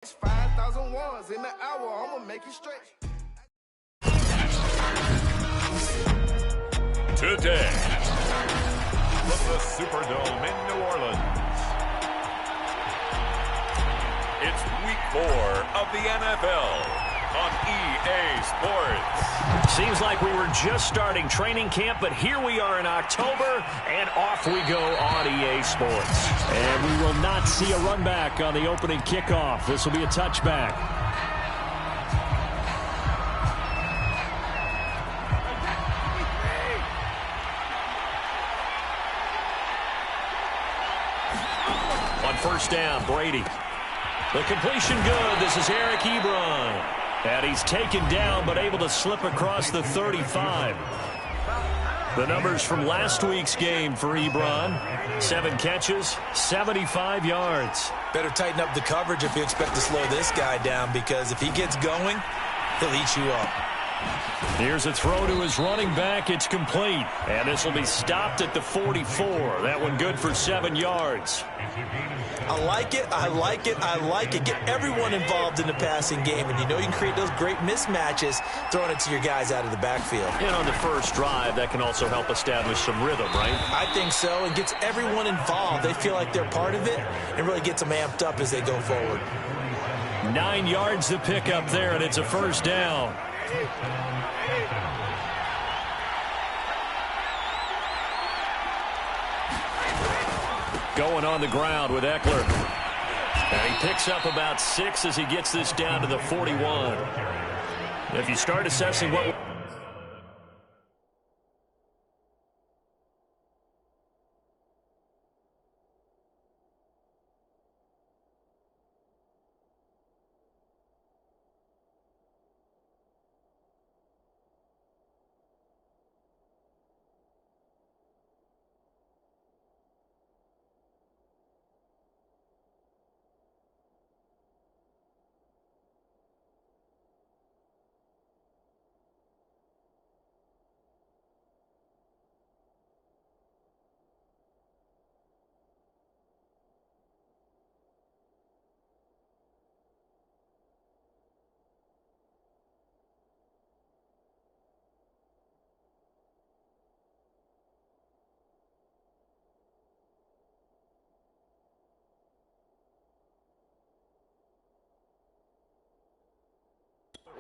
5,000 ones in the hour, I'ma make it stretch. Today, from the Superdome in New Orleans, it's week 4 of the NFL on EA Sports. Seems like we were just starting training camp, but here we are in October, and off we go on EA Sports. And we will not see a run back on the opening kickoff. This will be a touchback. On first down, Brady. The completion good. This is Eric Ebron. And he's taken down, but able to slip across the 35. The numbers from last week's game for Ebron. 7 catches, 75 yards. Better tighten up the coverage if you expect to slow this guy down, because if he gets going, he'll eat you up. Here's a throw to his running back. It's complete. And this will be stopped at the 44. That one good for 7 yards. I like it, I like it, I like it. Get everyone involved in the passing game, and you know you can create those great mismatches throwing it to your guys out of the backfield. And on the first drive, that can also help establish some rhythm, right? I think so. It gets everyone involved. They feel like they're part of it, and really gets them amped up as they go forward. 9 yards to pick up there, and it's a first down. Going on the ground with Eckler. And he picks up about 6 as he gets this down to the 41. If you start assessing what...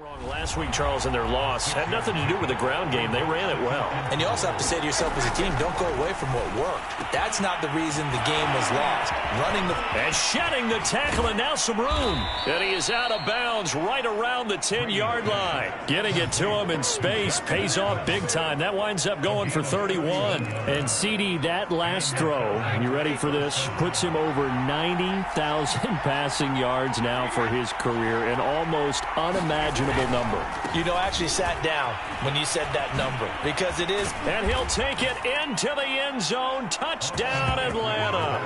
Wrong last week, Charles, in their loss. Had nothing to do with the ground game. They ran it well. And you also have to say to yourself as a team, don't go away from what worked. That's not the reason the game was lost. Running the... And shedding the tackle, and now some room. And he is out of bounds right around the 10-yard line. Getting it to him in space pays off big time. That winds up going for 31. And CD, that last throw, you ready for this, puts him over 90,000 passing yards now for his career. An almost unimaginable number. You know, I actually sat down when you said that number, because it is. And he'll take it into the end zone. Touchdown, Atlanta.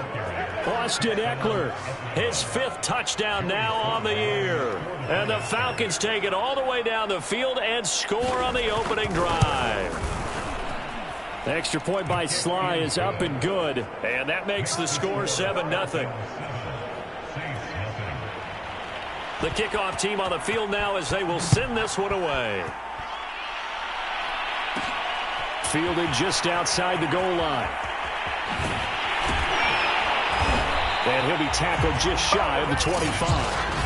Austin Eckler, his 5th touchdown now on the year. And the Falcons take it all the way down the field and score on the opening drive. The extra point by Sly is up and good. And that makes the score 7-0. The kickoff team on the field now as they will send this one away. Fielded just outside the goal line. And he'll be tackled just shy of the 25.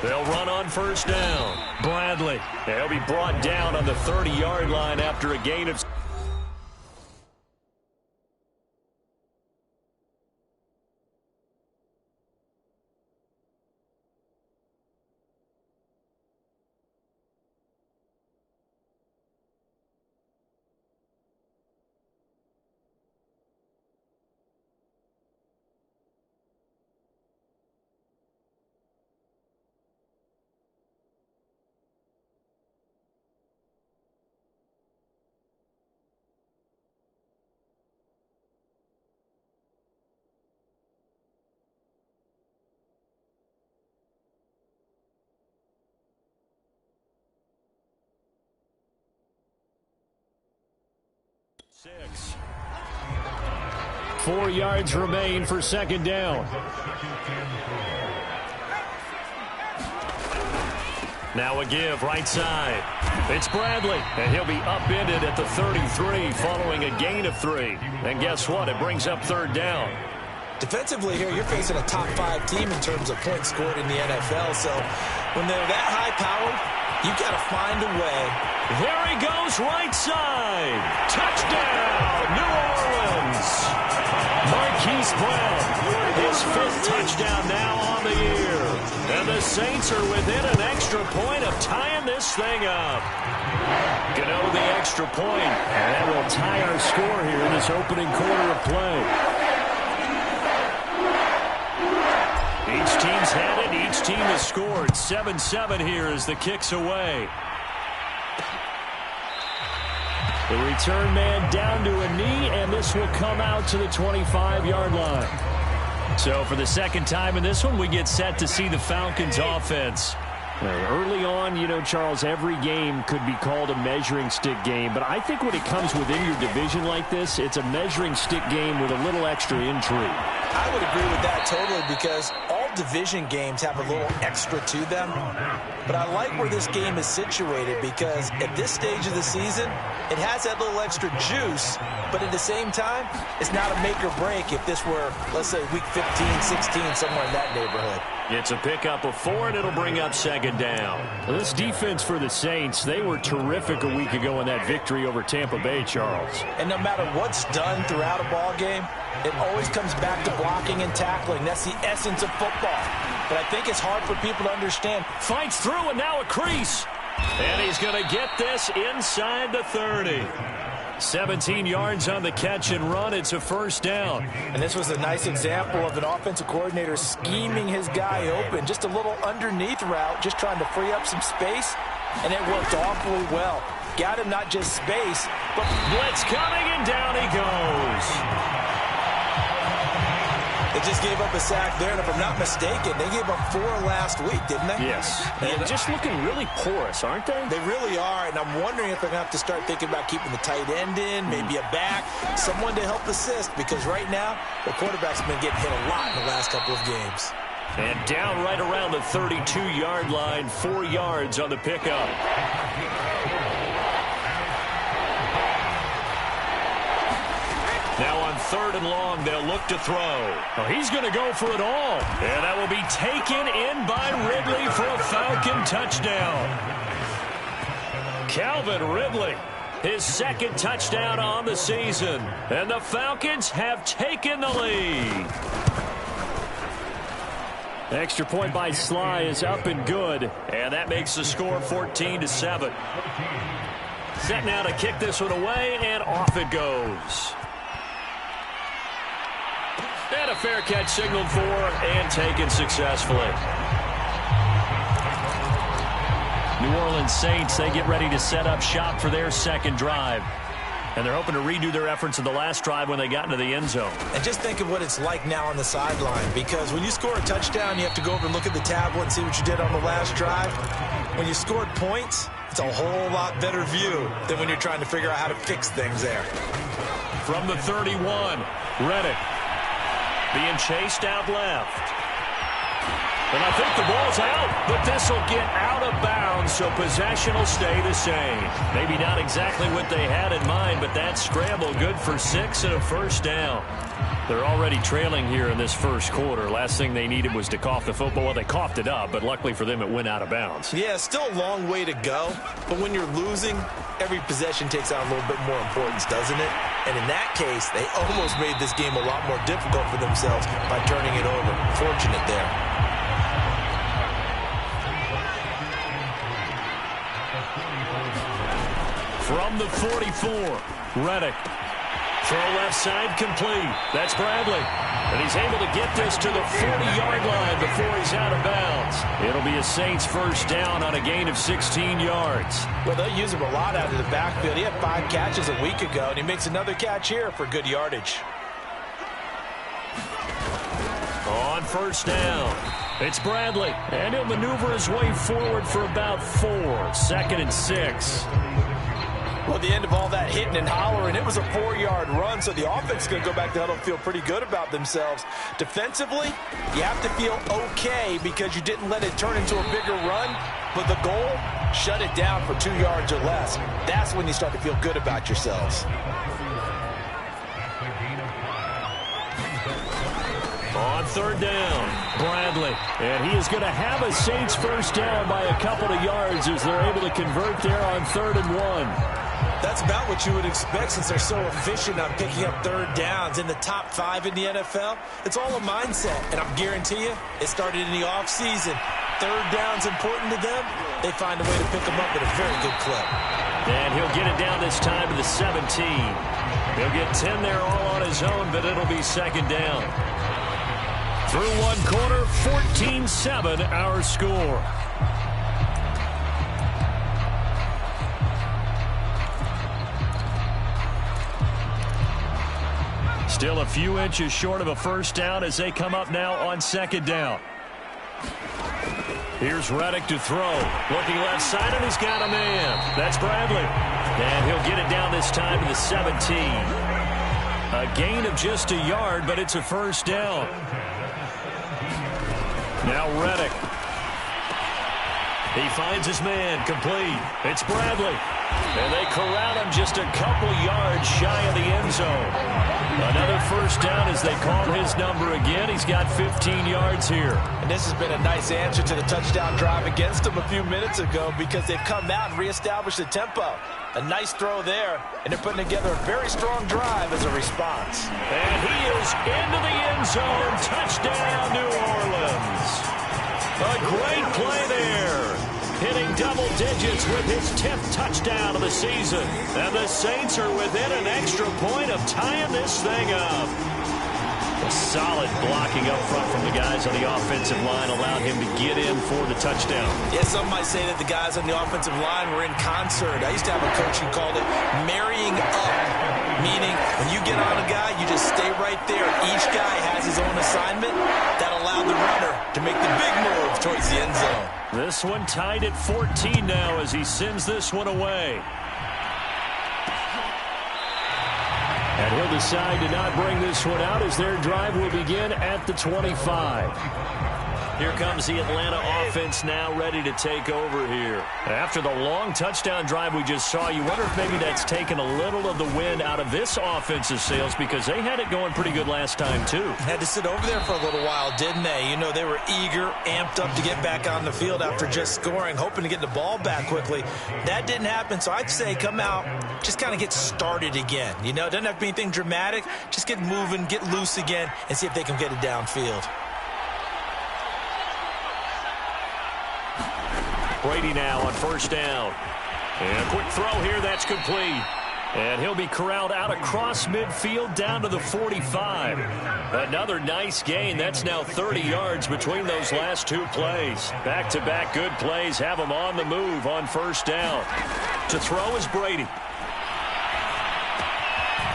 They'll run on first down. Bradley. They'll be brought down on the 30-yard line after a gain of... 6. 4 yards remain for second down. Now a give right side. It's Bradley, and he'll be upended at the 33 following a gain of 3. And guess what? It brings up third down. Defensively here, you're facing a top 5 team in terms of points scored in the NFL. So when they're that high-powered, you've got to find a way. There he goes right side. Touchdown, New Orleans. Marquise Brown, his 5th touchdown now on the year. And the Saints are within an extra point of tying this thing up. Gano the extra point, and that will tie our score here in this opening quarter of play. Each team's had it. Each team has scored. 7-7 here as the kick's away. The return man down to a knee, and this will come out to the 25-yard line. So for the second time in this one, we get set to see the Falcons offense. Early on, you know, Charles, every game could be called a measuring stick game. But I think when it comes within your division like this, it's a measuring stick game with a little extra intrigue. I would agree with that totally because all division games have a little extra to them. But I like where this game is situated because at this stage of the season, it has that little extra juice. But at the same time, it's not a make or break if this were, let's say, week 15, 16, somewhere in that neighborhood. It's a pickup of 4, and it'll bring up second down. Well, this defense for the Saints, they were terrific a week ago in that victory over Tampa Bay, Charles. And no matter what's done throughout a ball game, it always comes back to blocking and tackling. That's the essence of football. But I think it's hard for people to understand. Fights through, and now a crease. And he's going to get this inside the 30. 17 yards on the catch and run. It's a first down. And this was a nice example of an offensive coordinator scheming his guy open. Just a little underneath route, just trying to free up some space. And it worked awfully well. Got him not just space, but blitz coming, and down he goes. They just gave up a sack there, and if I'm not mistaken, they gave up 4 last week, didn't they? Yes. And just looking really porous, aren't they? They really are, and I'm wondering if they're going to have to start thinking about keeping the tight end in, maybe a back, someone to help assist, because right now, the quarterback's been getting hit a lot in the last couple of games. And down right around the 32-yard line, 4 yards on the pickup. Now on 3rd and long, they'll look to throw. Oh, he's going to go for it all. And that will be taken in by Ridley for a Falcon touchdown. Calvin Ridley, his 2nd touchdown on the season. And the Falcons have taken the lead. Extra point by Sly is up and good. And that makes the score 14-7. Set now to kick this one away, and off it goes. And a fair catch signaled for and taken successfully. New Orleans Saints, they get ready to set up shop for their second drive. And they're hoping to redo their efforts in the last drive when they got into the end zone. And just think of what it's like now on the sideline, because when you score a touchdown, you have to go over and look at the tablet and see what you did on the last drive. When you scored points, it's a whole lot better view than when you're trying to figure out how to fix things there. From the 31, Reddick. Being chased out left. And I think the ball's out, but this will get out of bounds, so possession will stay the same. Maybe not exactly what they had in mind, but that scramble good for 6 and a first down. They're already trailing here in this first quarter. Last thing they needed was to cough the football. Well, they coughed it up, but luckily for them, it went out of bounds. Yeah, still a long way to go, but when you're losing, every possession takes on a little bit more importance, doesn't it? And in that case, they almost made this game a lot more difficult for themselves by turning it over. Fortunate there. From the 44, Reddick. Throw left side complete. That's Bradley. And he's able to get this to the 40-yard line before he's out of bounds. It'll be a Saints first down on a gain of 16 yards. Well, they'll use him a lot out of the backfield. He had 5 catches a week ago, and he makes another catch here for good yardage. On first down, it's Bradley. And he'll maneuver his way forward for about 4. 2nd and 6. Well, the end of all that hitting and hollering, it was a 4-yard run, so the offense is going to go back to huddle and feel pretty good about themselves. Defensively, you have to feel okay because you didn't let it turn into a bigger run, but the goal, shut it down for 2 yards or less. That's when you start to feel good about yourselves. On third down, Bradley. And he is going to have a Saints first down by a couple of yards as they're able to convert there on 3rd and 1. That's about what you would expect since they're so efficient on picking up third downs. In the top 5 in the NFL, it's all a mindset. And I guarantee you, it started in the offseason. Third down's important to them. They find a way to pick them up at a very good clip. And he'll get it down this time to the 17. He'll get 10 there all on his own, but it'll be 2nd down. Through one quarter, 14-7 our score. Still a few inches short of a first down as they come up now on 2nd down. Here's Reddick to throw. Looking left side, and he's got a man. That's Bradley. And he'll get it down this time to the 17. A gain of just a yard, but it's a first down. Now Reddick. He finds his man, complete. It's Bradley. And they corral him just a couple yards shy of the end zone. Another first down as they call his number again. He's got 15 yards here. And this has been a nice answer to the touchdown drive against them a few minutes ago because they've come out and reestablished the tempo. A nice throw there, and they're putting together a very strong drive as a response. And he is into the end zone. Touchdown, New Orleans. A great play there. Hitting double digits with his 10th touchdown of the season. And the Saints are within an extra point of tying this thing up. A solid blocking up front from the guys on the offensive line allowed him to get in for the touchdown. Yeah, some might say that the guys on the offensive line were in concert. I used to have a coach who called it marrying up, meaning when you get on a guy, you just stay right there. Each guy has his own assignment that allowed the runner to make the big move towards the end zone. This one tied at 14 now as he sends this one away. And he'll decide to not bring this one out as their drive will begin at the 25. Here comes the Atlanta offense now ready to take over here. After the long touchdown drive we just saw, you wonder if maybe that's taken a little of the wind out of this offense's sails because they had it going pretty good last time too. Had to sit over there for a little while, didn't they? You know, they were eager, amped up to get back on the field after just scoring, hoping to get the ball back quickly. That didn't happen, so I'd say come out, just kind of get started again. You know, it doesn't have to be anything dramatic. Just get moving, get loose again, and see if they can get it downfield. Brady now on first down. And a quick throw here, that's complete. And he'll be corralled out across midfield down to the 45. Another nice gain. That's now 30 yards between those last two plays. Back-to-back good plays have him on the move on first down. To throw is Brady.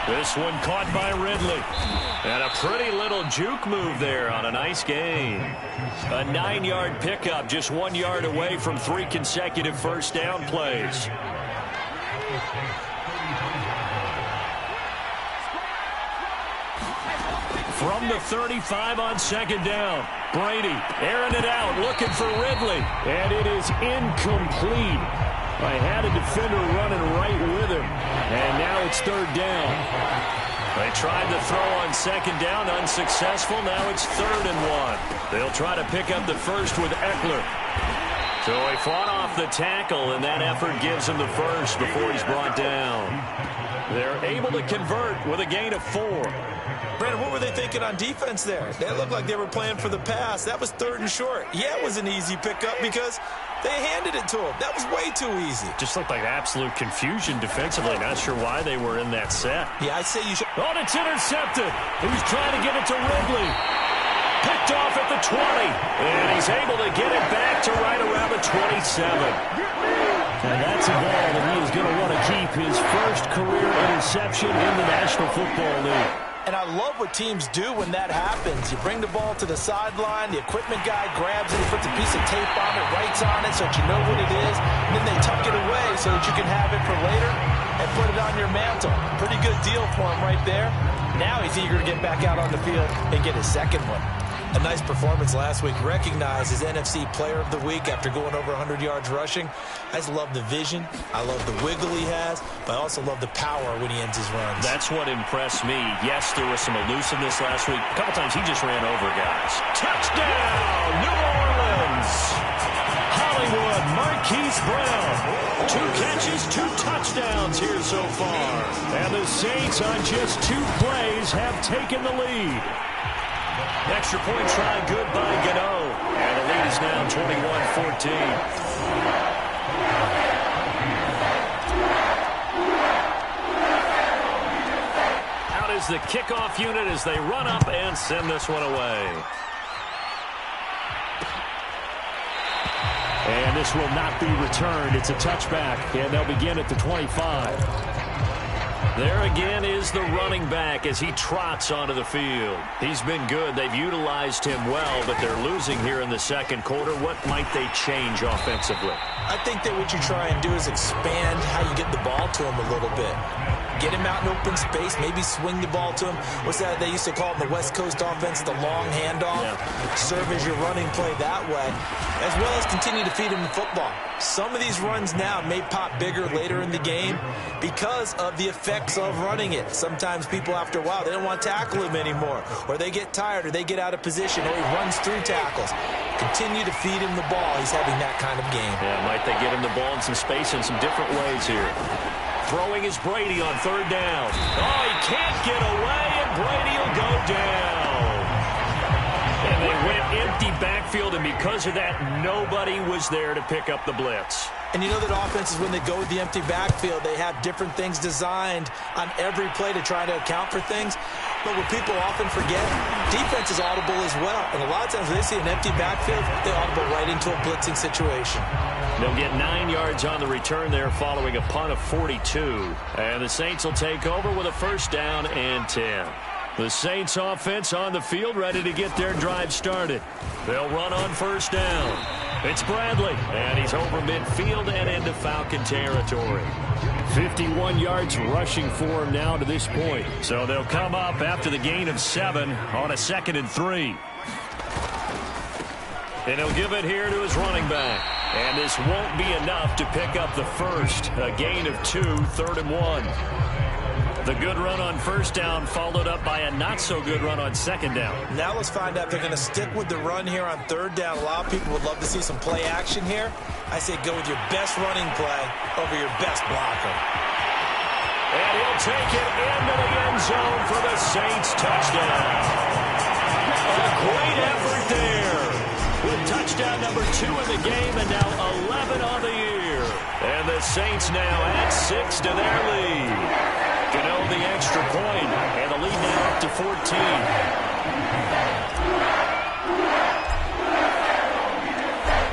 This one caught by Ridley. And a pretty little juke move there on a nice gain. A 9-yard pickup, just 1 yard away from 3 consecutive first down plays. From the 35 on second down, Brady airing it out, looking for Ridley. And it is incomplete. I had a defender running right with him. And now it's third down. They tried to throw on second down, unsuccessful. Now it's 3rd and 1. They'll try to pick up the first with Eckler. So he fought off the tackle, and that effort gives him the first before he's brought down. They're able to convert with a gain of 4. Brandon, what were they thinking on defense there? They looked like they were playing for the pass. That was 3rd and short. Yeah, it was an easy pickup because they handed it to him. That was way too easy. Just looked like absolute confusion defensively. Not sure why they were in that set. Yeah, I'd say you should. Oh, it's intercepted. He was trying to get it to Ridley. Picked off at the 20. And he's able to get it back to right around the 27. And that's a ball that he is going to want to keep his first career interception in the National Football League. And I love what teams do when that happens. You bring the ball to the sideline, the equipment guy grabs it, puts a piece of tape on it, writes on it so that you know what it is, and then they tuck it away so that you can have it for later and put it on your mantle. Pretty good deal for him right there. Now he's eager to get back out on the field and get his second one. A nice performance last week. Recognized as NFC Player of the Week after going over 100 yards rushing. I just love the vision. I love the wiggle he has, but I also love the power when he ends his runs. That's what impressed me. Yes, there was some elusiveness last week. A couple times he just ran over guys. Touchdown, New Orleans! Hollywood, Marquise Brown. 2 catches, 2 touchdowns here so far. And the Saints on just 2 plays have taken the lead. Extra point try good by Gano. And the lead is now 21-14. Out is the kickoff unit as they run up and send this one away. And this will not be returned. It's a touchback, and they'll begin at the 25. There again is the running back as he trots onto the field. He's been good. They've utilized him well, but they're losing here in the second quarter. What might they change offensively? I think that what you try and do is expand how you get the ball to him a little bit. Get him out in open space, maybe swing the ball to him. What's that they used to call in the West Coast offense, the long handoff? Yeah. Serve as your running play that way, as well as continue to feed him the football. Some of these runs now may pop bigger later in the game because of the effects of running it. Sometimes people, after a while, they don't want to tackle him anymore, or they get tired, or they get out of position, or he runs through tackles. Continue to feed him the ball. He's having that kind of game. Yeah, might they get him the ball in some space in some different ways here. Throwing is Brady on 3rd down. Oh, he can't get away, and Brady will go down. And they went empty backfield, and because of that, nobody was there to pick up the blitz. And you know that offenses, when they go with the empty backfield, they have different things designed on every play to try to account for things. But what people often forget, defense is audible as well. And a lot of times when they see an empty backfield, they audible right into a blitzing situation. They'll get 9 yards on the return there following a punt of 42. And the Saints will take over with a 1st down and 10. The Saints offense on the field ready to get their drive started. They'll run on 1st down. It's Bradley, and he's over midfield and into Falcon territory. 51 yards rushing for him now to this point. So they'll come up after the gain of 7 on a 2nd and 3. And he'll give it here to his running back. And this won't be enough to pick up the first. A gain of 2, 3rd and 1. The good run on 1st down followed up by a not-so-good run on 2nd down. Now let's find out if they're going to stick with the run here on 3rd down. A lot of people would love to see some play action here. I say go with your best running play over your best blocker. And he'll take it into the end zone for the Saints touchdown. A great effort there. With touchdown number 2 in the game and now 11 on the year. And the Saints now add 6 to their lead. Gano the extra point, and the lead now up to 14.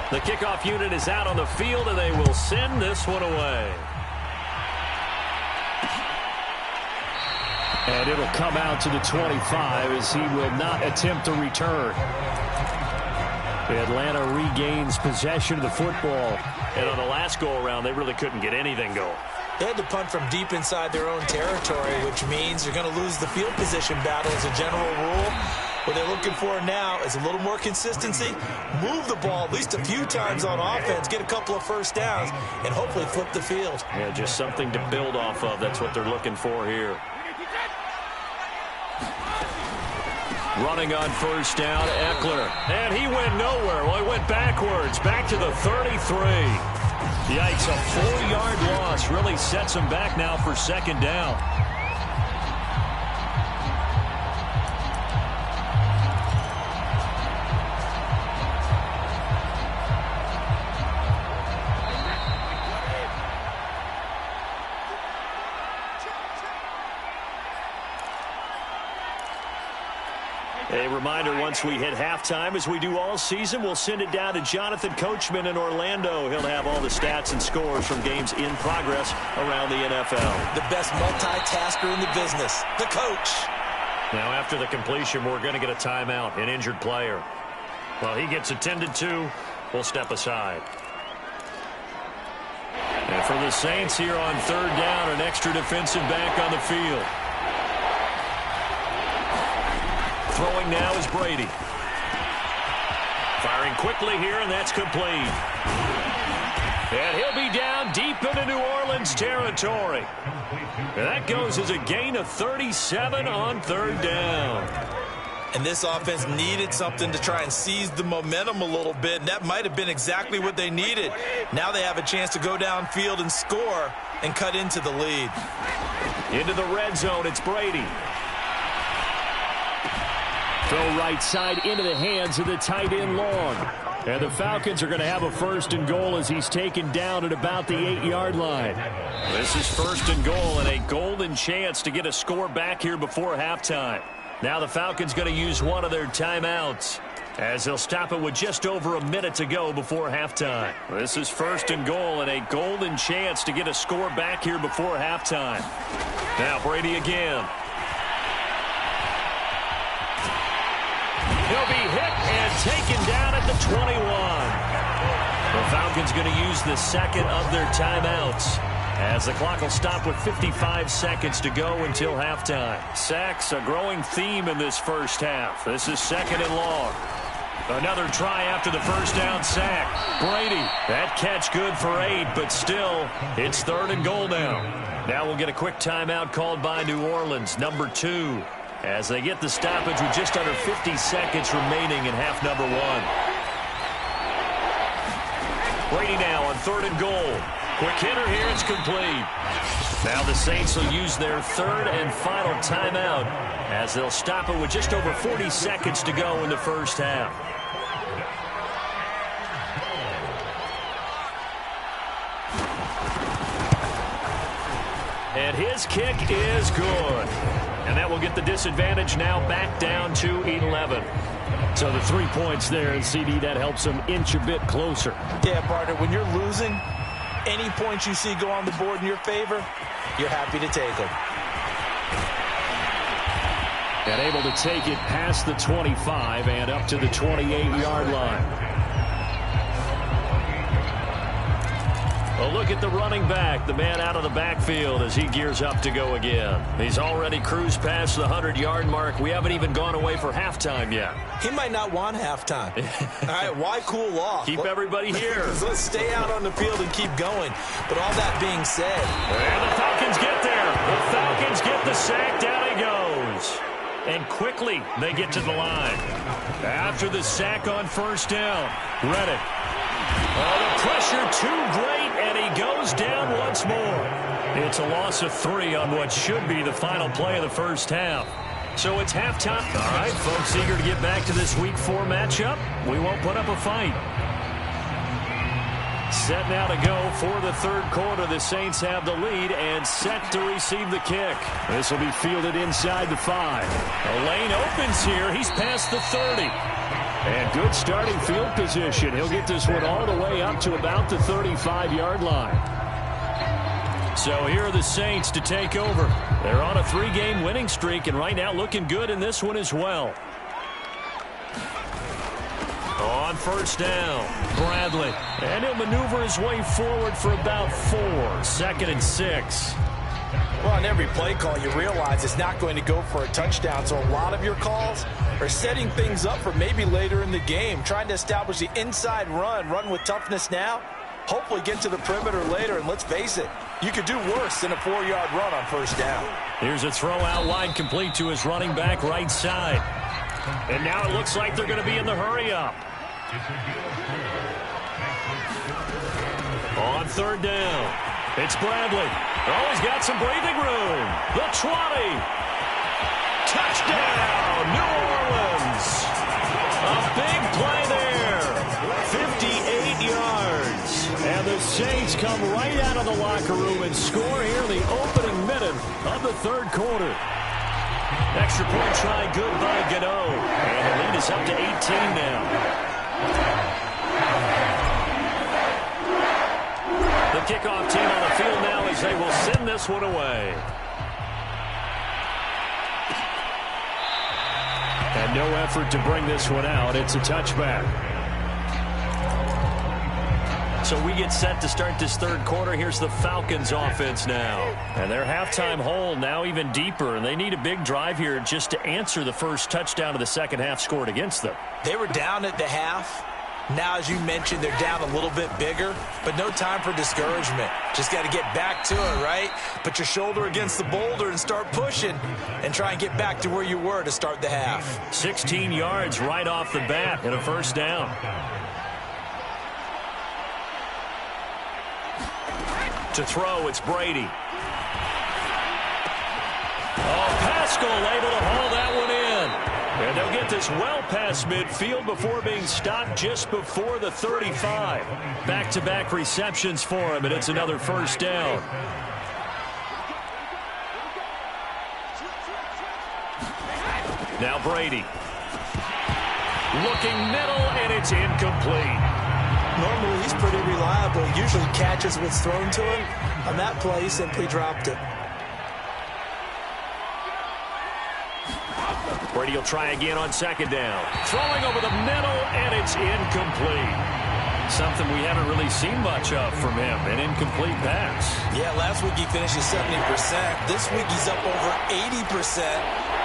The kickoff unit is out on the field, and they will send this one away. And it'll come out to the 25 as he will not attempt to return. Atlanta regains possession of the football. And on the last go-around, they really couldn't get anything going. They had to punt from deep inside their own territory, which means you're going to lose the field position battle as a general rule. What they're looking for now is a little more consistency, move the ball at least a few times on offense, get a couple of 1st downs, and hopefully flip the field. Yeah, just something to build off of. That's what they're looking for here. Running on 1st down, Eckler. And he went nowhere. Well, he went backwards, back to the 33. Yikes, a 4-yard loss really sets him back now for 2nd down. A reminder, once we hit halftime, as we do all season, we'll send it down to Jonathan Coachman in Orlando. He'll have all the stats and scores from games in progress around the NFL. The best multitasker in the business, the coach. Now, after the completion, we're going to get a timeout, an injured player. Well, he gets attended to. We'll step aside. And for the Saints here on third down, an extra defensive back on the field. Throwing now is Brady. Firing quickly here, and that's complete. And he'll be down deep into New Orleans territory. And that goes as a gain of 37 on third down. And this offense needed something to try and seize the momentum a little bit, and that might have been exactly what they needed. Now they have a chance to go downfield and score and cut into the lead. Into the red zone, it's Brady. Throw right side into the hands of the tight end Long. And the Falcons are going to have a first and goal as he's taken down at about the 8-yard line. This is first and goal and a golden chance to get a score back here before halftime. Now the Falcons going to use one of their timeouts as they'll stop it with just over a minute to go before halftime. This is first and goal and a golden chance to get a score back here before halftime. Now Brady again. He'll be hit and taken down at the 21. The Falcons going to use the second of their timeouts as the clock will stop with 55 seconds to go until halftime. Sacks, a growing theme in this first half. This is second and long. Another try after the first down sack. Brady, that catch good for 8, but still, it's third and goal now. Now we'll get a quick timeout called by New Orleans, number 2. As they get the stoppage with just under 50 seconds remaining in half number 1. Brady now on third and goal. Quick hitter here, it's complete. Now the Saints will use their third and final timeout as they'll stop it with just over 40 seconds to go in the first half. And his kick is good. And that will get the disadvantage now back down to 11. So the 3 points there, and CD, that helps them inch a bit closer. Yeah, partner, when you're losing, any points you see go on the board in your favor, you're happy to take them. And able to take it past the 25 and up to the 28-yard line. A look at the running back, the man out of the backfield as he gears up to go again. He's already cruised past the 100-yard mark. We haven't even gone away for halftime yet. He might not want halftime. All right, why cool off? Keep everybody here. Let's stay out on the field and keep going. But all that being said. And the Falcons get there. The Falcons get the sack. Down he goes. And quickly they get to the line. After the sack on first down, Reddick. Oh, the pressure too great, and he goes down once more. It's a loss of 3 on what should be the final play of the first half. So it's halftime. All right, folks, eager to get back to this Week 4 matchup. We won't put up a fight. Set now to go for the third quarter. The Saints have the lead and set to receive the kick. This will be fielded inside the 5. The lane opens here. He's past the 30. And good starting field position. He'll get this one all the way up to about the 35-yard line. So here are the Saints to take over. They're on a 3-game winning streak, and right now looking good in this one as well. On first down, Bradley. And he'll maneuver his way forward for about 4. Second and 6. Well, on every play call, you realize it's not going to go for a touchdown. So a lot of your calls are setting things up for maybe later in the game, trying to establish the inside run with toughness now, hopefully get to the perimeter later. And let's face it, you could do worse than a 4-yard run on first down. Here's a throw out wide complete to his running back right side. And now it looks like they're going to be in the hurry-up. On third down, it's Bradley. Oh, he's got some breathing room. The 20. Touchdown, New Orleans. A big play there. 58 yards. And the Saints come right out of the locker room and score here in the opening minute of the third quarter. Extra point try good by Gano. And the lead is up to 18 now. The kickoff team on the field now as they will send this one away. And no effort to bring this one out. It's a touchback. So we get set to start this third quarter. Here's the Falcons offense now. And their halftime hole now even deeper. And they need a big drive here just to answer the first touchdown of the second half scored against them. They were down at the half. Now, as you mentioned, they're down a little bit bigger, but no time for discouragement. Just got to get back to it, right? Put your shoulder against the boulder and start pushing and try and get back to where you were to start the half. 16 yards right off the bat and a first down. To throw, it's Brady. Oh, Pascal able to haul that one in. And they'll get this well past midfield before being stopped just before the 35. Back-to-back receptions for him, and it's another first down. Now Brady. Looking middle, and it's incomplete. Normally, he's pretty reliable. Usually catches what's thrown to him. On that play, he simply dropped it. Brady will try again on second down. Throwing over the middle, and it's incomplete. Something we haven't really seen much of from him, an incomplete pass. Yeah, last week he finished at 70%. This week he's up over 80%.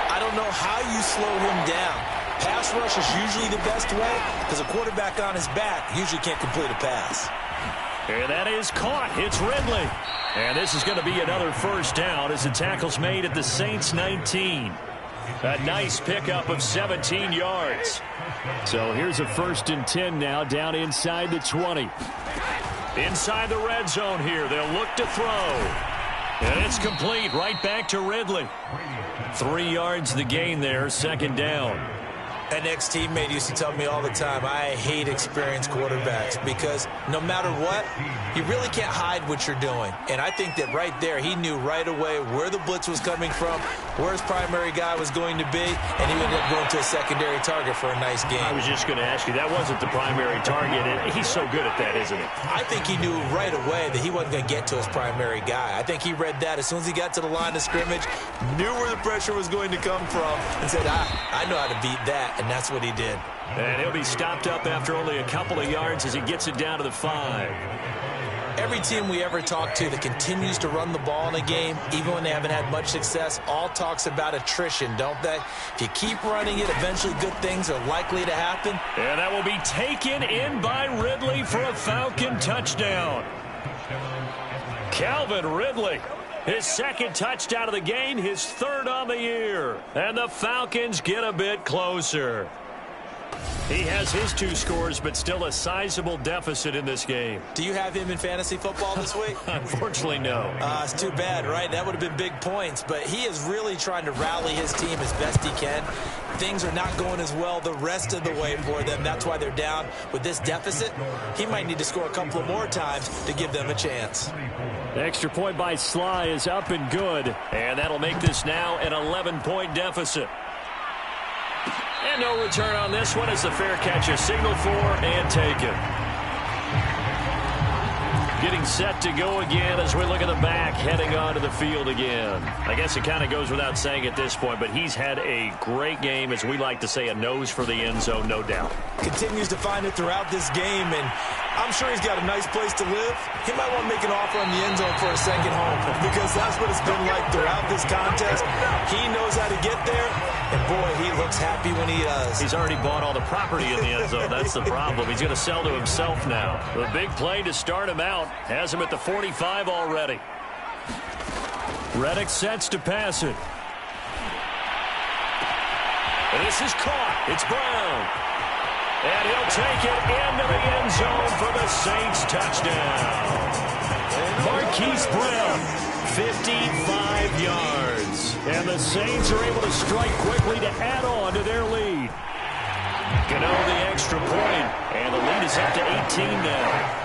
I don't know how you slow him down. Pass rush is usually the best way because a quarterback on his back usually can't complete a pass. And that is caught. It's Ridley. And this is going to be another first down as the tackle's made at the Saints 19. A nice pickup of 17 yards. So here's a 1st and 10 now down inside the 20. Inside the red zone here. They'll look to throw. And it's complete right back to Ridley. 3 yards the gain there, second down. An ex-teammate used to tell me all the time, I hate experienced quarterbacks because no matter what, you really can't hide what you're doing. And I think that right there, he knew right away where the blitz was coming from, where his primary guy was going to be, and he ended up going to a secondary target for a nice game. I was just going to ask you, that wasn't the primary target, and he's so good at that, isn't he? I think he knew right away that he wasn't going to get to his primary guy. I think he read that as soon as he got to the line of scrimmage, knew where the pressure was going to come from, and said, I know how to beat that. And that's what he did. And he'll be stopped up after only a couple of yards as he gets it down to the 5. Every team we ever talk to that continues to run the ball in a game, even when they haven't had much success, all talks about attrition, don't they? If you keep running it, eventually good things are likely to happen. And that will be taken in by Ridley for a Falcon touchdown. Calvin Ridley. His second touchdown of the game, his third on the year. And the Falcons get a bit closer. He has his 2 scores, but still a sizable deficit in this game. Do you have him in fantasy football this week? Unfortunately, no. It's too bad, right? That would have been big points. But he is really trying to rally his team as best he can. Things are not going as well the rest of the way for them. That's why they're down with this deficit. He might need to score a couple of more times to give them a chance. The extra point by Sly is up and good. And that'll make this now an 11-point deficit. And no return on this one as the fair catch is signaled for and taken. Getting set to go again as we look at the back, heading onto the field again. I guess it kind of goes without saying at this point, but he's had a great game, as we like to say, a nose for the end zone, no doubt. Continues to find it throughout this game, and I'm sure he's got a nice place to live. He might want to make an offer on the end zone for a second home because that's what it's been like throughout this contest. He knows how to get there, and boy, he looks happy when he does. He's already bought all the property in the end zone. That's the problem. He's going to sell to himself now. The big play to start him out has him at the 45 already. Reddick sets to pass it. And this is caught. It's Brown. And he'll take it into the end zone for the Saints touchdown. Marquise Brown, 55 yards. And the Saints are able to strike quickly to add on to their lead. Gano the extra point, and the lead is up to 18 now.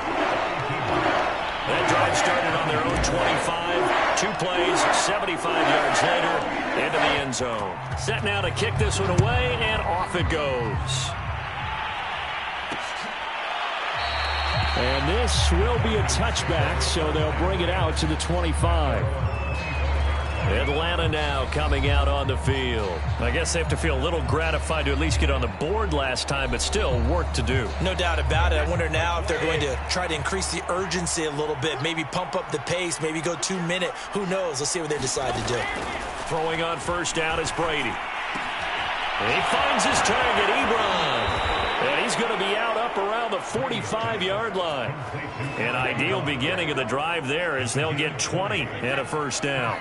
That drive started on their own 25. 2 plays, 75 yards later, into the end zone. Set now to kick this one away, and off it goes. And this will be a touchback, so they'll bring it out to the 25. Atlanta now coming out on the field. I guess they have to feel a little gratified to at least get on the board last time, but still work to do. No doubt about it. I wonder now if they're going to try to increase the urgency a little bit, maybe pump up the pace, maybe go 2 minute. Who knows? Let's see what they decide to do. Throwing on first down is Brady. And he finds his target, Ebron. And he's going to be out up around the 45-yard line. An ideal beginning of the drive there as they'll get 20 and a first down.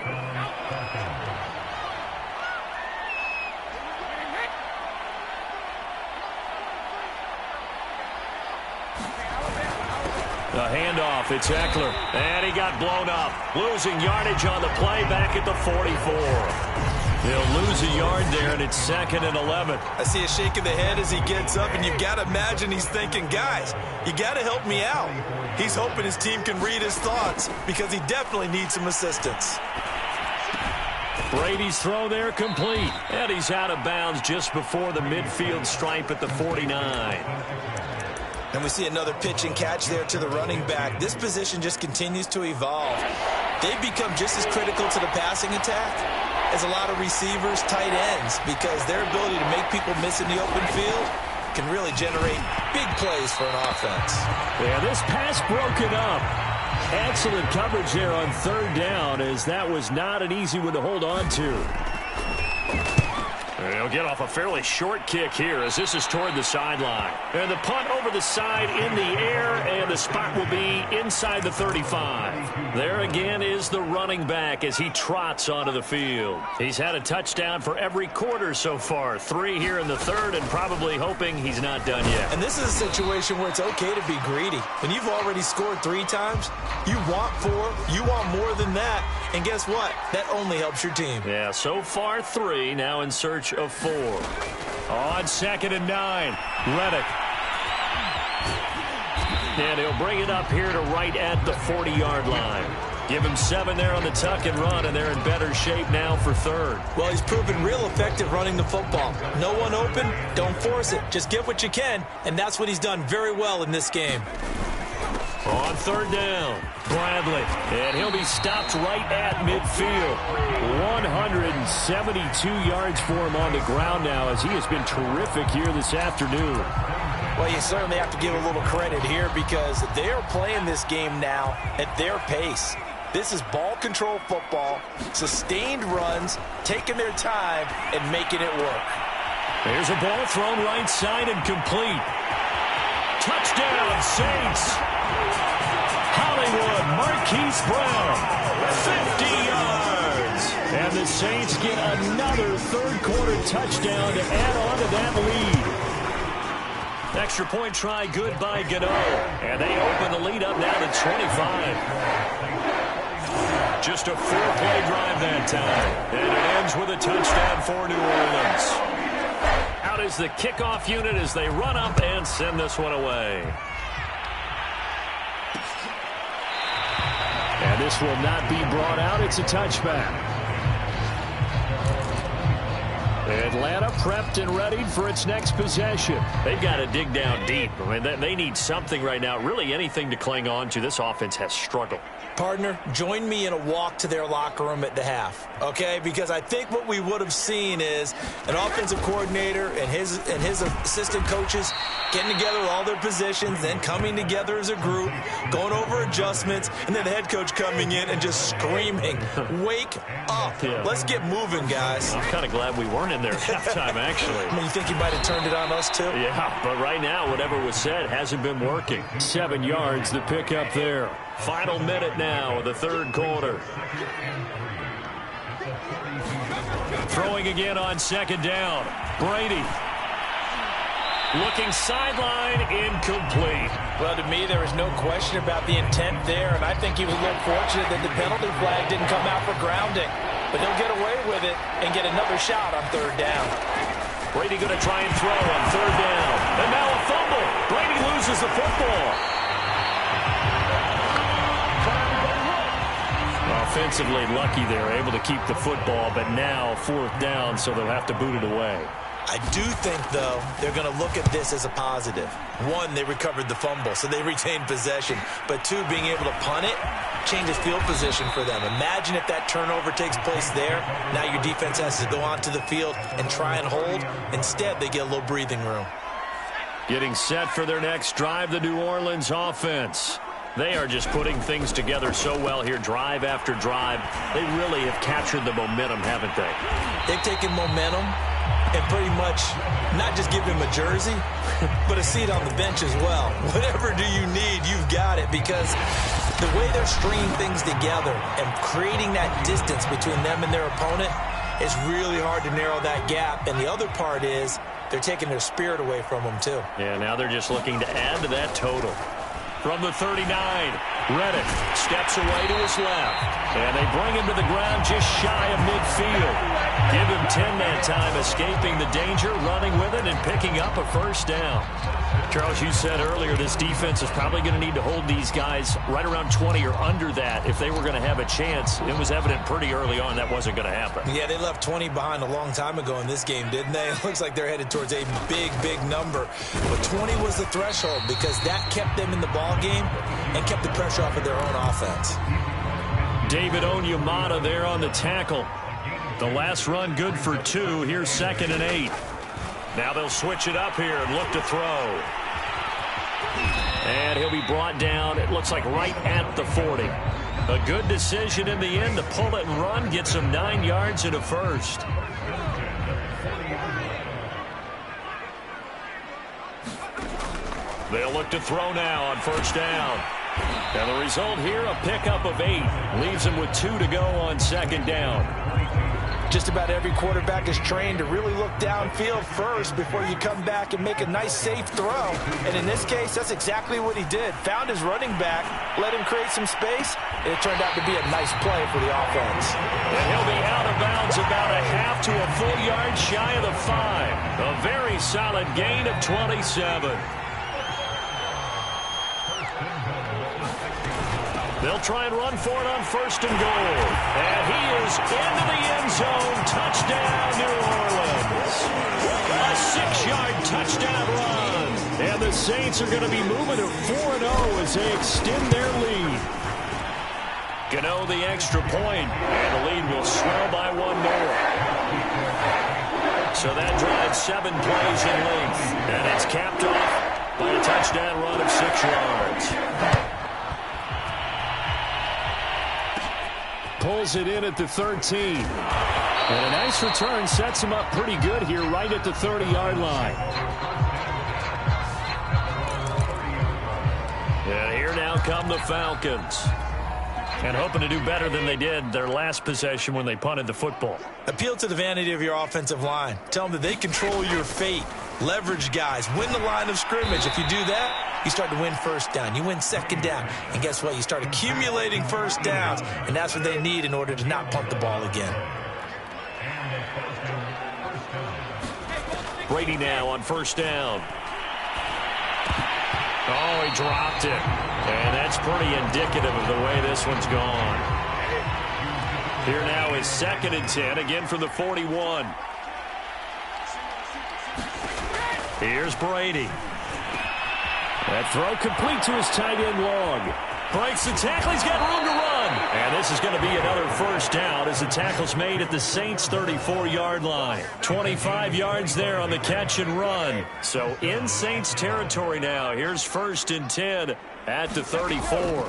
The handoff, it's Eckler. And he got blown up. Losing yardage on the play back at the 44. He'll lose a yard there, and it's 2nd and 11. I see a shake of the head as he gets up, and you've got to imagine he's thinking, guys, you got to help me out. He's hoping his team can read his thoughts because he definitely needs some assistance. Brady's throw there complete, and he's out of bounds just before the midfield stripe at the 49. And we see another pitch and catch there to the running back. This position just continues to evolve. They've become just as critical to the passing attack as a lot of receivers, tight ends, because their ability to make people miss in the open field can really generate big plays for an offense. Yeah, this pass broken up. Excellent coverage there on 3rd down, as that was not an easy one to hold on to. He'll get off a fairly short kick here as this is toward the sideline. And the punt over the side in the air, and the spot will be inside the 35. There again is the running back as he trots onto the field. He's had a touchdown for every quarter so far. 3 here in the 3rd, and probably hoping he's not done yet. And this is a situation where it's okay to be greedy. When you've already scored 3 times, you want 4, you want more than that. And guess what? That only helps your team. Yeah, so far 3, now in search of 4. On 2nd and 9, Reddick. And he'll bring it up here to right at the 40-yard line. Give him 7 there on the tuck and run, and they're in better shape now for 3rd. Well, he's proven real effective running the football. No one open, don't force it. Just get what you can, and that's what he's done very well in this game. On 3rd down, Bradley. And he'll be stopped right at midfield. 172 yards for him on the ground now, as he has been terrific here this afternoon. Well, you certainly have to give a little credit here because they are playing this game now at their pace. This is ball control football, sustained runs, taking their time, and making it work. There's a ball thrown right side and complete. Touchdown, Saints. Hollywood, Marquise Brown, 50 yards. And the Saints get another 3rd quarter touchdown to add on to that lead. Extra point try good by Gano. And they open the lead up now to 25. Just a 4-play drive that time. And it ends with a touchdown for New Orleans. Out is the kickoff unit as they run up and send this one away. And this will not be brought out. It's a touchback. Atlanta prepped and ready for its next possession. They've got to dig down deep. I mean, they need something right now, really anything to cling on to. This offense has struggled. Partner, join me in a walk to their locker room at the half, okay? Because I think what we would have seen is an offensive coordinator and his assistant coaches getting together all their positions, then coming together as a group, going over adjustments, and then the head coach coming in and just screaming, wake up. Yeah. Let's get moving, guys. I'm kind of glad we weren't in there at halftime, actually. I mean, you think he might have turned it on us, too? Yeah, but right now, whatever was said hasn't been working. 7 yards, the pickup there. Final minute now of the 3rd quarter. Throwing again on 2nd down. Brady. Looking sideline, incomplete. Well, to me, there was no question about the intent there, and I think he was a little fortunate that the penalty flag didn't come out for grounding. But he'll get away with it and get another shot on 3rd down. Brady going to try and throw on 3rd down. And now a fumble. Brady loses the football. Offensively lucky they're able to keep the football, but now 4th down, so they'll have to boot it away. I do think, though, they're going to look at this as a positive. One, they recovered the fumble, so they retained possession. But two, being able to punt it changes field position for them. Imagine if that turnover takes place there. Now your defense has to go onto the field and try and hold. Instead, they get a little breathing room. Getting set for their next drive, the New Orleans offense. They are just putting things together so well here, drive after drive. They really have captured the momentum, haven't they? They've taken momentum and pretty much not just give him a jersey, but a seat on the bench as well. Whatever do you need, you've got it, because the way they're stringing things together and creating that distance between them and their opponent is really hard to narrow that gap. And the other part is they're taking their spirit away from them, too. Yeah, now they're just looking to add to that total. From the 39, Reddick steps away to his left. And they bring him to the ground just shy of midfield. Give him 10 that time, escaping the danger, running with it, and picking up a first down. Charles, you said earlier this defense is probably going to need to hold these guys right around 20 or under that if they were going to have a chance. It was evident pretty early on that wasn't going to happen. Yeah, they left 20 behind a long time ago in this game, didn't they? It looks like they're headed towards a big, big number. But 20 was the threshold because that kept them in the ball game and kept the pressure off of their own offense. David Onyemata there on the tackle. The last run good for 2. Here's 2nd and 8. Now they'll switch it up here and look to throw. And he'll be brought down, it looks like right at the 40. A good decision in the end to pull it and run, gets him 9 yards and a first. They'll look to throw now on first down. And the result here, a pickup of 8. Leaves him with 2 to go on 2nd down. Just about every quarterback is trained to really look downfield first before you come back and make a nice, safe throw. And in this case, that's exactly what he did. Found his running back, let him create some space, and it turned out to be a nice play for the offense. And he'll be out of bounds about a half to a full yard shy of the 5. A very solid gain of 27. They'll try and run for it on 1st and goal. And he is into the end zone. Touchdown, New Orleans. A 6-yard touchdown run. And the Saints are going to be moving to 4-0 as they extend their lead. Gano the extra point, and the lead will swell by 1 more. So that drives 7 plays in length. And it's capped off by a touchdown run of 6 yards. Pulls it in at the 13. And a nice return sets him up pretty good here right at the 30-yard line. And here now come the Falcons. And hoping to do better than they did their last possession when they punted the football. Appeal to the vanity of your offensive line. Tell them that they control your fate. Leverage guys. Win the line of scrimmage. If you do that, you start to win first down. You win 2nd down. And guess what? You start accumulating first downs. And that's what they need in order to not punt the ball again. Brady now on 1st down. Oh, he dropped it. And that's pretty indicative of the way this one's gone. Here now is 2nd and 10, again from the 41. Here's Brady. That throw complete to his tight end Long. Breaks the tackle. He's got room to run. And this is going to be another first down as the tackle's made at the Saints' 34-yard line. 25 yards there on the catch and run. So in Saints territory now. Here's 1st and 10 at the 34.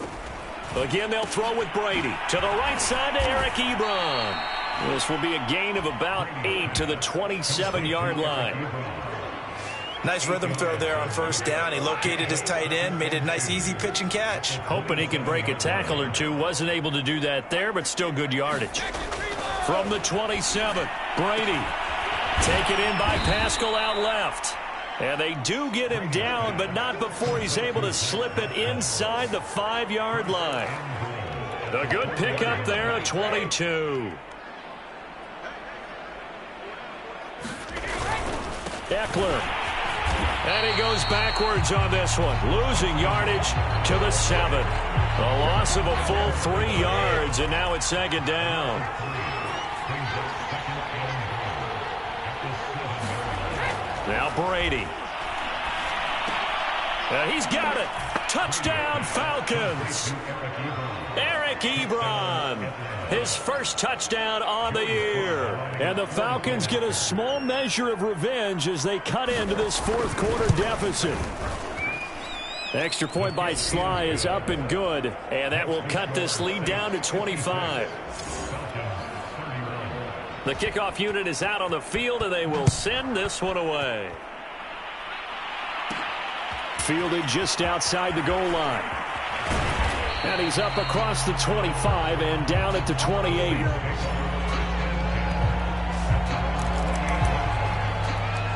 Again, they'll throw with Brady. To the right side to Eric Ebron. This will be a gain of about 8 to the 27-yard line. Nice rhythm throw there on 1st down. He located his tight end, made it a nice, easy pitch and catch. Hoping he can break a tackle or two. Wasn't able to do that there, but still good yardage. From the 27, Brady. Taken in by Pascal out left. And they do get him down, but not before he's able to slip it inside the 5-yard line. A good pickup there at 22. Eckler. And he goes backwards on this one, losing yardage to the 7. A loss of a full 3 yards, and now it's 2nd down. Now Brady. He's got it. Touchdown, Falcons. Eric Ebron, his first touchdown on the year. And the Falcons get a small measure of revenge as they cut into this fourth quarter deficit. Extra point by Sly is up and good, and that will cut this lead down to 25. The kickoff unit is out on the field, and they will send this one away. Fielded just outside the goal line. And he's up across the 25 and down at the 28.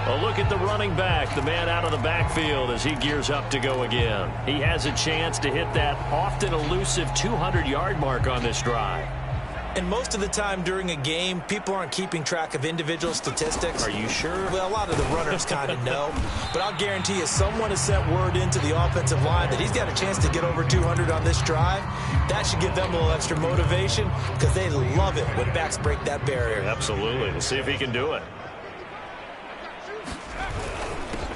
A look at the running back, the man out of the backfield as he gears up to go again. He has a chance to hit that often elusive 200-yard mark on this drive. And most of the time during a game, people aren't keeping track of individual statistics. Are you sure? Well, a lot of the runners kind of know. But I'll guarantee you someone has sent word into the offensive line that he's got a chance to get over 200 on this drive. That should give them a little extra motivation because they love it when backs break that barrier. Absolutely. We'll see if he can do it.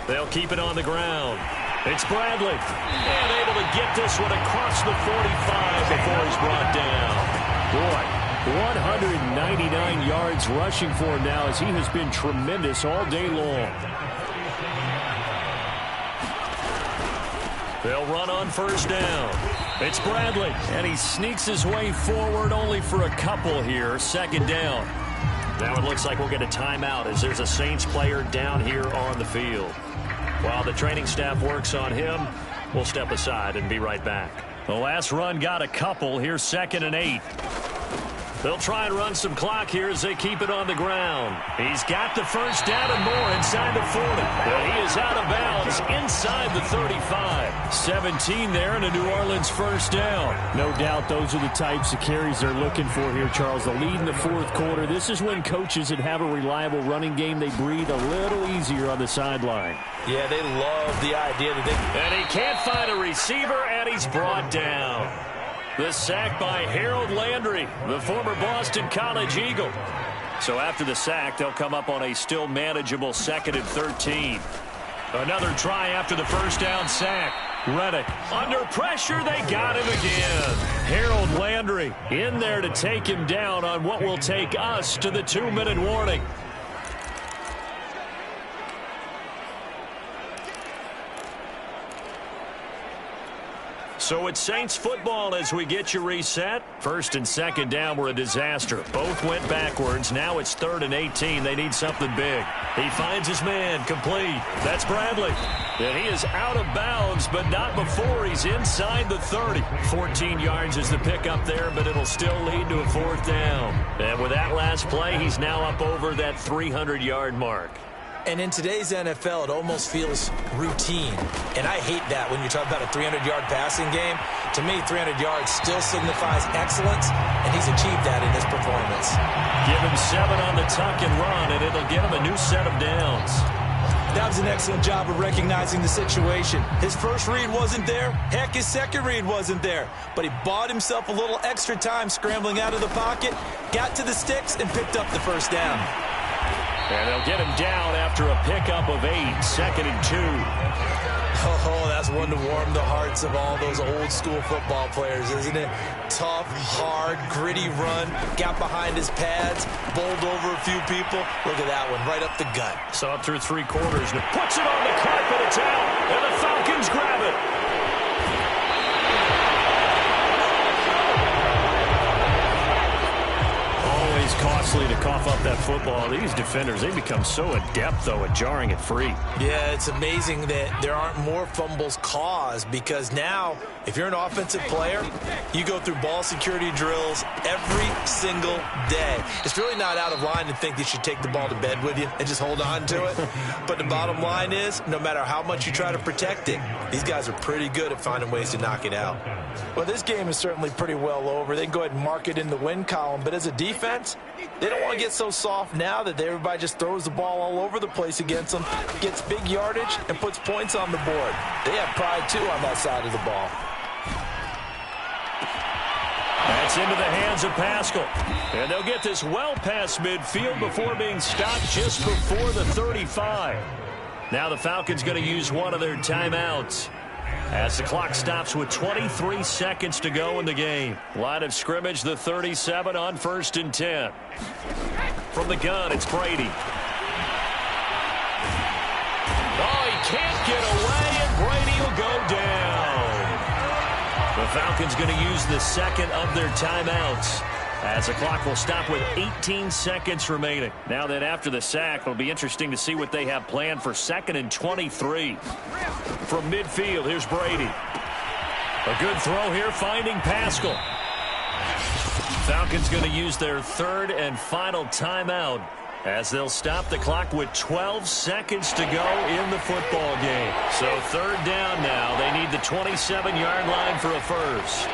They'll keep it on the ground. It's Bradley. And able to get this one across the 45 before he's brought down. Boy. 199 yards rushing for him now as he has been tremendous all day long. They'll run on first down. It's Bradley, and he sneaks his way forward only for a couple here. Second down. Now it looks like we'll get a timeout as there's a Saints player down here on the field. While the training staff works on him, we'll step aside and be right back. The last run got a couple. Here's 2nd and 8. They'll try and run some clock here as they keep it on the ground. He's got the first down and more inside the 40. But he is out of bounds inside the 35. 17 there and a New Orleans first down. No doubt those are the types of carries they're looking for here, Charles. The lead in the fourth quarter. This is when coaches that have a reliable running game, they breathe a little easier on the sideline. Yeah, they love the idea that they... And he can't find a receiver, and he's brought down. The sack by Harold Landry, the former Boston College Eagle. So after the sack, they'll come up on a still manageable 2nd and 13. Another try after the first down sack. Reddick under pressure. They got him again. Harold Landry in there to take him down on what will take us to the 2-minute warning. So it's Saints football as we get you reset. First and second down were a disaster. Both went backwards. Now it's 3rd and 18. They need something big. He finds his man. Complete. That's Bradley. And he is out of bounds, but not before he's inside the 30. 14 yards is the pickup there, but it'll still lead to a 4th down. And with that last play, he's now up over that 300-yard mark. And in today's NFL, it almost feels routine. And I hate that when you talk about a 300-yard passing game. To me, 300 yards still signifies excellence, and he's achieved that in this performance. Give him 7 on the tuck and run, and it'll get him a new set of downs. That was an excellent job of recognizing the situation. His first read wasn't there. Heck, his second read wasn't there. But he bought himself a little extra time scrambling out of the pocket, got to the sticks, and picked up the first down. And they'll get him down after a pickup of 8, 2nd and 2. Oh, that's one to warm the hearts of all those old-school football players, isn't it? Tough, hard, gritty run, got behind his pads, bowled over a few people. Look at that one, right up the gut. Saw it through 3 quarters, and puts it on the carpet. It's out, and the Falcons grab it. Costly to cough up that football. These defenders, they become so adept, though, at jarring it free. Yeah, it's amazing that there aren't more fumbles caused because now, if you're an offensive player, you go through ball security drills every single day. It's really not out of line to think you should take the ball to bed with you and just hold on to it. But the bottom line is, no matter how much you try to protect it, these guys are pretty good at finding ways to knock it out. Well, this game is certainly pretty well over. They can go ahead and mark it in the win column. But as a defense, they don't want to get so soft now that everybody just throws the ball all over the place against them, gets big yardage, and puts points on the board. They have pride, too, on that side of the ball. That's into the hands of Pascal. And they'll get this well past midfield before being stopped just before the 35. Now the Falcons going to use one of their timeouts as the clock stops with 23 seconds to go in the game. Line of scrimmage, the 37 on 1st and 10. From the gun, it's Brady. Oh, he can't get away, and Brady will go down. The Falcons going to use the second of their timeouts as the clock will stop with 18 seconds remaining. Now that after the sack, it'll be interesting to see what they have planned for 2nd and 23. From midfield, here's Brady. A good throw here, finding Pascal. Falcons going to use their 3rd and final timeout as they'll stop the clock with 12 seconds to go in the football game. So 3rd down now. They need the 27-yard line for a first.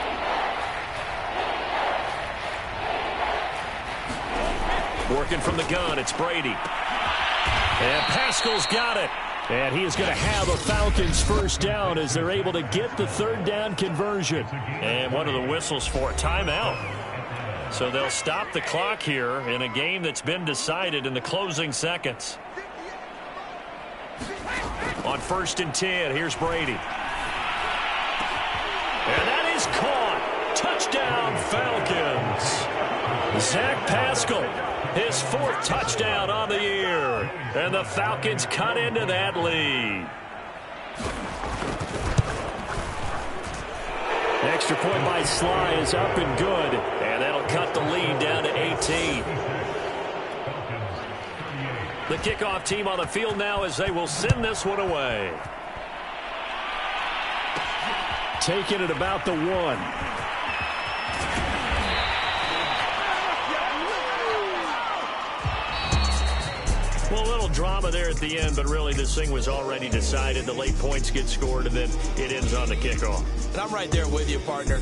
Working from the gun, it's Brady. And Pascal's got it. And he is going to have a Falcons first down as they're able to get the 3rd down conversion. And one of the whistles for a timeout. So they'll stop the clock here in a game that's been decided in the closing seconds. On 1st and 10, here's Brady. And that is caught. Touchdown, Falcons. Zach Pascal, his 4th touchdown on the year. And the Falcons cut into that lead. Extra point by Sly is up and good. And that'll cut the lead down to 18. The kickoff team on the field now as they will send this one away. Taking it about the 1. Well, a little drama there at the end, but really this thing was already decided. The late points get scored, and then it ends on the kickoff. And I'm right there with you, partner.